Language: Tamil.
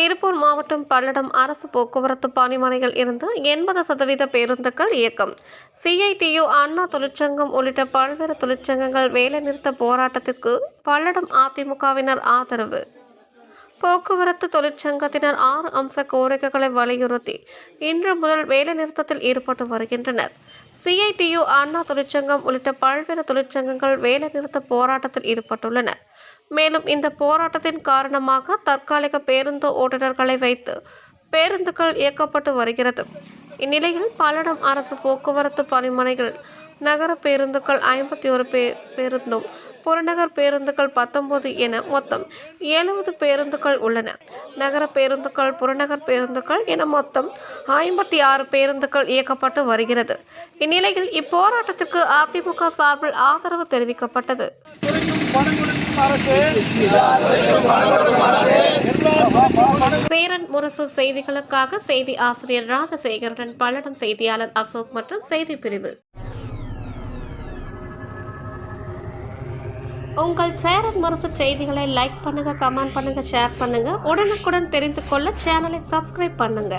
திருப்பூர் மாவட்டம் பல்லடம் அரசு போக்குவரத்து பணிமனையில் இருந்து 80% பேருந்துகள் இயக்கம். CITU, அண்ணா தொழிற்சங்கம் உள்ளிட்ட பல்வேறு தொழிற்சங்கங்கள் வேலைநிறுத்த போராட்டத்திற்கு பல்லடம் அதிமுகவினர் ஆதரவு. போக்குவரத்து தொழிற்சங்கத்தினர் 6 அம்ச கோரிக்கைகளை வலியுறுத்தி இன்று முதல் வேலைநிறுத்தத்தில் ஈடுபட்டு வருகின்றனர். CITU, அண்ணா தொழிற்சங்கம் உள்ளிட்ட பல்வேறு தொழிற்சங்கங்கள் வேலைநிறுத்த போராட்டத்தில் ஈடுபட்டுள்ளனர். மேலும் இந்த போராட்டத்தின் காரணமாக தற்காலிக பேருந்து ஓட்டுநர்களை வைத்து பேருந்துகள் இயக்கப்பட்டு வருகிறது. இந்நிலையில் பல்லடம் அரசு போக்குவரத்து பணிமனைகள் நகர பேருந்துகள் 51 பேருந்தும், புறநகர் பேருந்துகள் 19 என மொத்தம் 70 பேருந்துகள் உள்ளன. நகர பேருந்துகள், புறநகர் பேருந்துகள் என மொத்தம் 56 பேருந்துகள் இயக்கப்பட்டு வருகிறது. இந்நிலையில் இப்போராட்டத்திற்கு அதிமுக சார்பில் ஆதரவு தெரிவிக்கப்பட்டது. சேரன் முரசு செய்திகளுக்காக செய்தி ஆசிரியர் ராஜசேகருடன் பல்லடம் செய்தியாளர் அசோக் மற்றும் செய்தி பிரிவு. உங்கள் சேரன் முரசு செய்திகளை லைக் பண்ணுங்க, கமெண்ட் பண்ணுங்க, ஷேர் பண்ணுங்க. உடனுக்குடன் தெரிந்து கொள்ள சேனலை சப்ஸ்கிரைப் பண்ணுங்க.